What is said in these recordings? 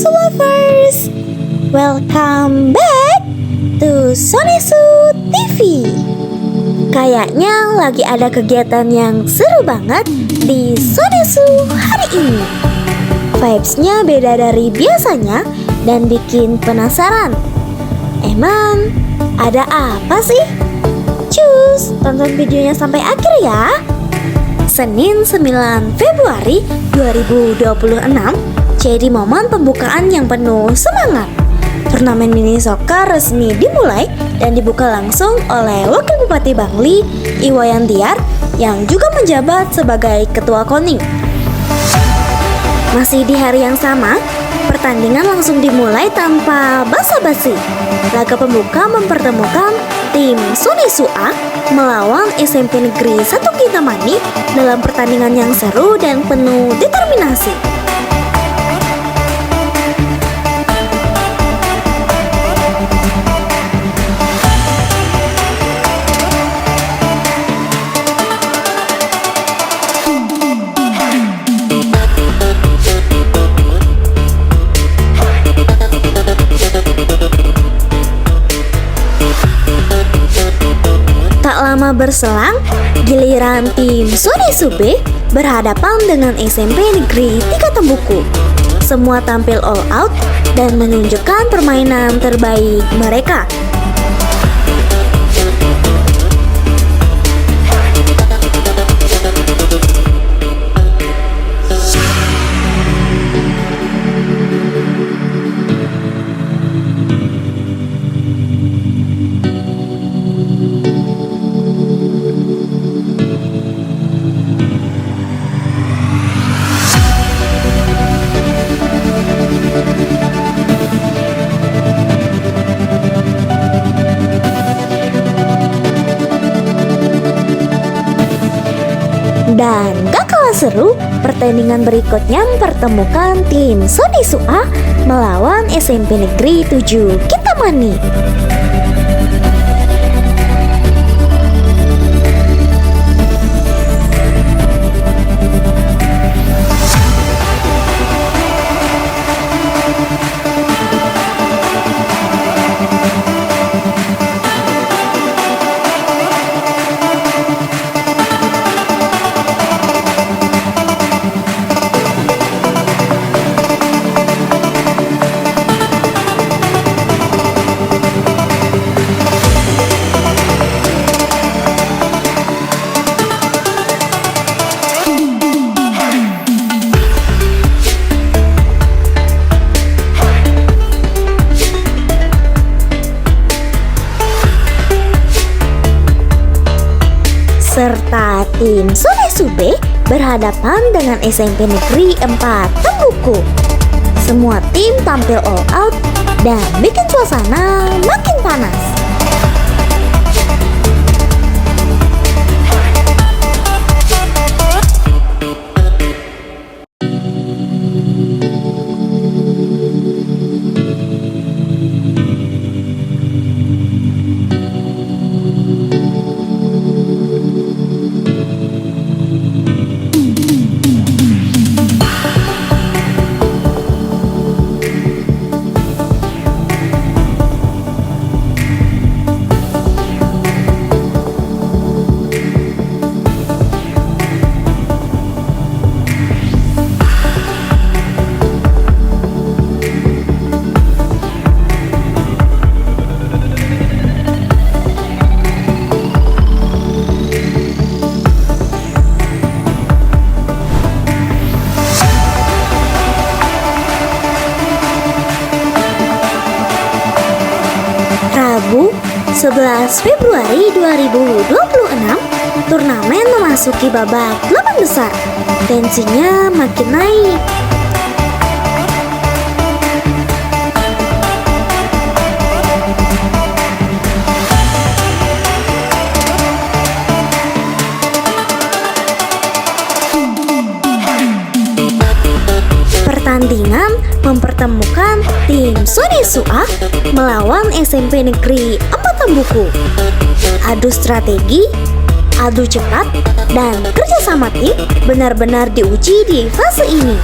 Sonesu lovers, welcome back to Sonesu TV. Kayaknya lagi ada kegiatan yang seru banget di Sonesu hari ini. Vibes-nya beda dari biasanya dan bikin penasaran. Emang ada apa sih? Cus, tonton videonya sampai akhir ya. Senin 9 Februari 2026 jadi momen pembukaan yang penuh semangat. Turnamen mini soccer resmi dimulai dan dibuka langsung oleh Wakil Bupati Bangli, Iwayan Tiar, yang juga menjabat sebagai Ketua KONING. Masih di hari yang sama, pertandingan langsung dimulai tanpa basa-basi. Laga pembuka mempertemukan tim Sonesu A melawan SMP Negeri 1 Kintamani dalam pertandingan yang seru dan penuh determinasi. Tak lama berselang, giliran tim Sonesu B berhadapan dengan SMP Negeri 3 Tembuku. Semua tampil all out dan menunjukkan permainan terbaik mereka. Dan gak kalah seru, pertandingan berikutnya mempertemukan tim Sonesu A melawan SMP Negeri 7 Kintamani. Serta tim Sonesu B berhadapan dengan SMP Negeri 4 Tembuku. Semua tim tampil all out dan bikin suasana makin panas. Rabu 11 Februari 2026, turnamen memasuki babak 8 besar. Tensinya makin naik. Pertandingan mempertemukan tim Sonesu A melawan SMP Negeri 4 Tembuku. Adu strategi, adu cepat, dan kerjasama tim benar-benar diuji di fase ini.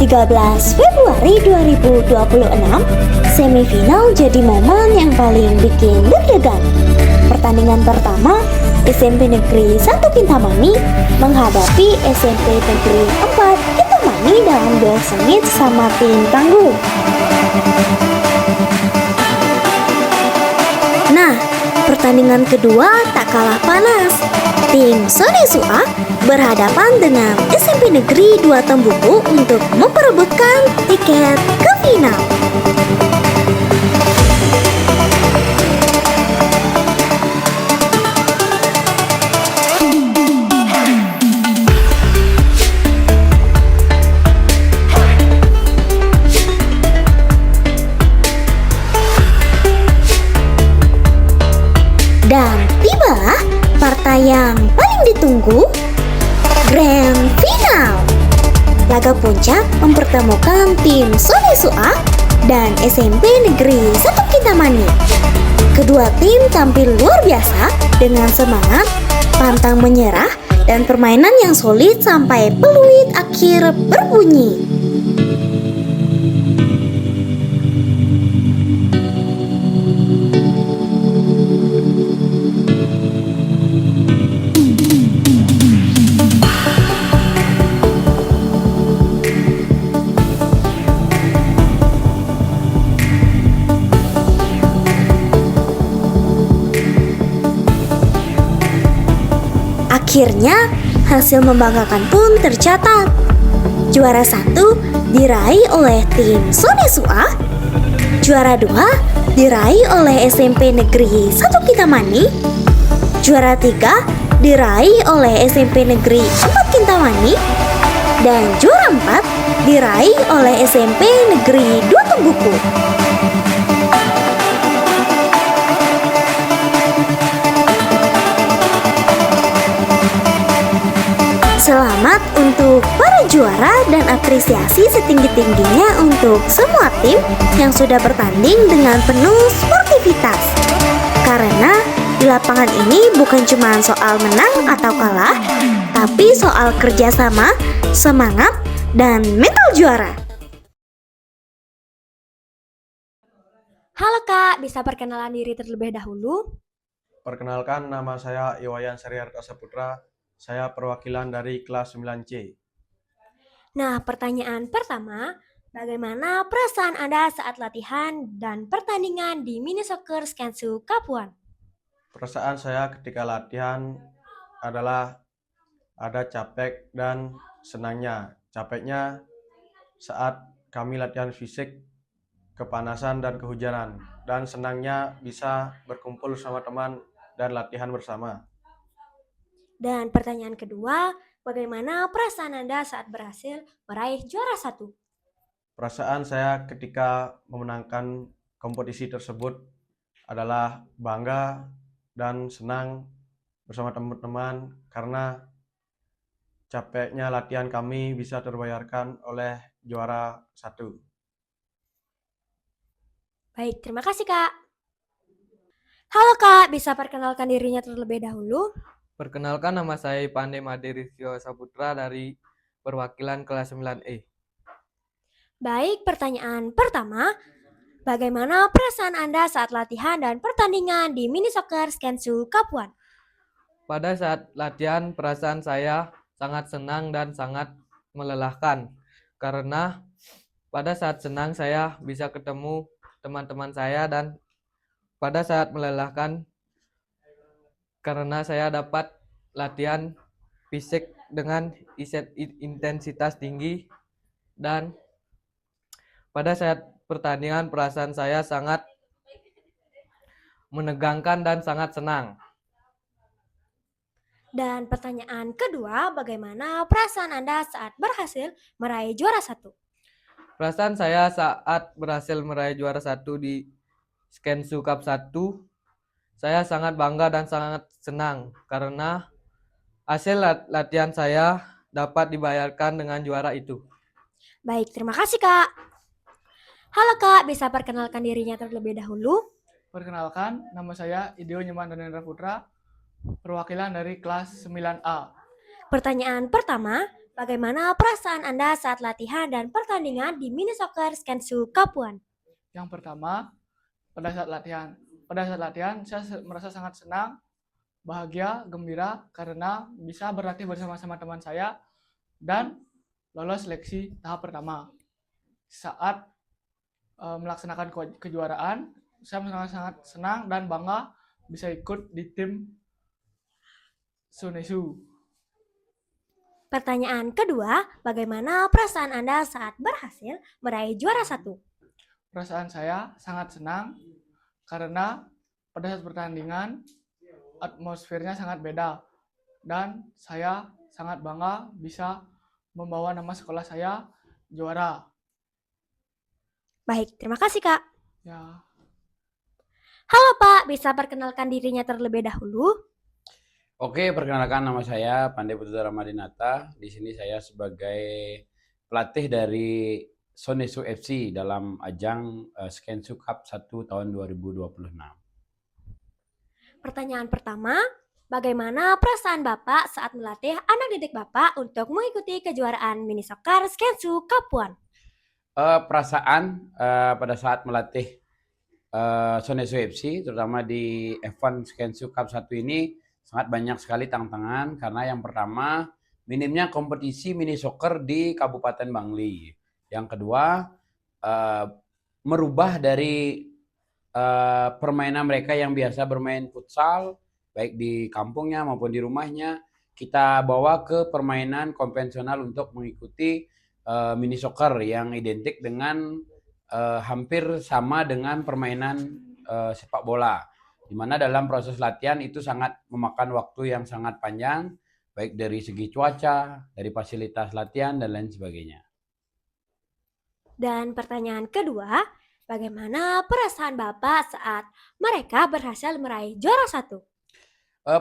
13 Februari 2026, semifinal jadi momen yang paling bikin deg-degan. Pertandingan pertama, SMP Negeri 1 Kintamani menghadapi SMP Negeri 4 Kintamani dalam duel sengit sama tim tangguh. Nah, pertandingan kedua tak kalah panas. Tim Sonesu A berhadapan dengan SMP Negeri 2 Tembuku untuk memperebutkan tiket ke final. Dan tibalah partai yang paling ditunggu, Grand Final. Laga puncak mempertemukan tim Sonesu A dan SMP Negeri 1 Kintamani. Kedua tim tampil luar biasa dengan semangat, pantang menyerah, dan permainan yang solid sampai peluit akhir berbunyi. Akhirnya, hasil membanggakan pun tercatat. Juara 1 diraih oleh tim Sonesu A, juara 2 diraih oleh SMP Negeri 1 Kintamani, juara 3 diraih oleh SMP Negeri 4 Kintamani, dan juara 4 diraih oleh SMP Negeri 2 Tembuku. Selamat untuk para juara dan apresiasi setinggi-tingginya untuk semua tim yang sudah bertanding dengan penuh sportivitas. Karena di lapangan ini bukan cuma soal menang atau kalah, tapi soal kerjasama, semangat, dan mental juara. Halo Kak, bisa perkenalan diri terlebih dahulu? Perkenalkan, nama saya Iwayan Sriharta Saputra. Saya perwakilan dari kelas 9C. Nah, pertanyaan pertama, bagaimana perasaan Anda saat latihan dan pertandingan di Mini Soccer Skensu Kapuan? Perasaan saya ketika latihan adalah ada capek dan senangnya. Capeknya saat kami latihan fisik, kepanasan dan kehujanan. Dan senangnya bisa berkumpul sama teman dan latihan bersama. Dan pertanyaan kedua, bagaimana perasaan Anda saat berhasil meraih juara 1? Perasaan saya ketika memenangkan kompetisi tersebut adalah bangga dan senang bersama teman-teman karena capeknya latihan kami bisa terbayarkan oleh juara 1. Baik, terima kasih Kak. Halo Kak, bisa perkenalkan dirinya terlebih dahulu? Perkenalkan, nama saya Pandey Made Rizkyo Saputra dari perwakilan kelas 9E. Baik, pertanyaan pertama, bagaimana perasaan Anda saat latihan dan pertandingan di Mini Soccer Skensu Kapuan? Pada saat latihan, perasaan saya sangat senang dan sangat melelahkan. Karena pada saat senang saya bisa ketemu teman-teman saya, dan pada saat melelahkan karena saya dapat latihan fisik dengan intensitas tinggi, dan pada saat pertandingan perasaan saya sangat menegangkan dan sangat senang. Dan pertanyaan kedua, bagaimana perasaan Anda saat berhasil meraih juara 1? Perasaan saya saat berhasil meraih juara 1 di Skensu Cup 1, saya sangat bangga dan sangat senang karena hasil latihan saya dapat dibayarkan dengan juara itu. Baik, terima kasih Kak. Halo Kak, bisa perkenalkan dirinya terlebih dahulu? Perkenalkan, nama saya Ideo Nyoman Danendra Putra, perwakilan dari kelas 9A. Pertanyaan pertama, bagaimana perasaan Anda saat latihan dan pertandingan di Mini Soccer Skensu Cup 1? Yang pertama, pada saat latihan. Pada saat latihan, saya merasa sangat senang, bahagia, gembira karena bisa berlatih bersama-sama teman saya dan lolos seleksi tahap pertama. Saat melaksanakan kejuaraan, saya sangat senang dan bangga bisa ikut di tim Sonesu. Pertanyaan kedua, bagaimana perasaan Anda saat berhasil meraih juara 1? Perasaan saya sangat senang karena pada saat pertandingan atmosfernya sangat beda dan saya sangat bangga bisa membawa nama sekolah saya juara. Baik, terima kasih Kak. Ya, Halo Pak, bisa perkenalkan dirinya terlebih dahulu? Oke, perkenalkan nama saya Pandey Putra Ramadinata. Di sini saya sebagai pelatih dari Sonesu FC dalam ajang Skensu Cup 1 tahun 2026. Pertanyaan pertama, bagaimana perasaan Bapak saat melatih anak didik Bapak untuk mengikuti kejuaraan Mini Soccer Skensu Cup 1? Perasaan pada saat melatih Sonesu FC, terutama di F1 Skensu Cup 1 ini sangat banyak sekali tantangan karena yang pertama minimnya kompetisi mini soccer di Kabupaten Bangli. Yang kedua merubah dari permainan mereka yang biasa bermain futsal baik di kampungnya maupun di rumahnya, kita bawa ke permainan konvensional untuk mengikuti mini soccer yang identik dengan hampir sama dengan permainan sepak bola, di mana dalam proses latihan itu sangat memakan waktu yang sangat panjang, baik dari segi cuaca, dari fasilitas latihan, dan lain sebagainya. Dan pertanyaan kedua, bagaimana perasaan Bapak saat mereka berhasil meraih juara 1?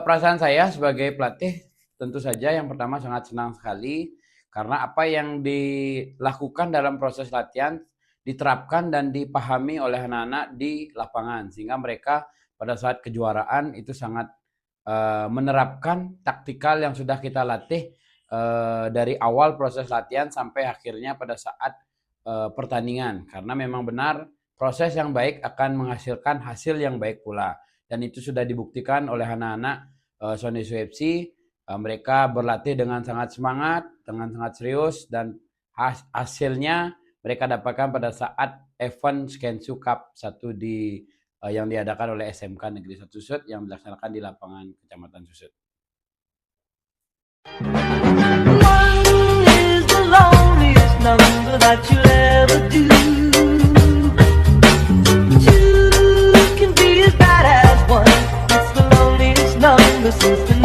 Perasaan saya sebagai pelatih tentu saja yang pertama sangat senang sekali karena apa yang dilakukan dalam proses latihan diterapkan dan dipahami oleh anak-anak di lapangan sehingga mereka pada saat kejuaraan itu sangat menerapkan taktikal yang sudah kita latih dari awal proses latihan sampai akhirnya pada saat pertandingan, karena memang benar proses yang baik akan menghasilkan hasil yang baik pula, dan itu sudah dibuktikan oleh anak-anak Sonesu FC. Mereka berlatih dengan sangat semangat, dengan sangat serius, dan hasilnya mereka dapatkan pada saat F1 Skensu Cup 1 yang diadakan oleh SMK Negeri 1 Susut yang dilaksanakan di lapangan Kecamatan Susut. One is the loneliest number that you'll ever do. Two can be as bad as one. It's the loneliest number since the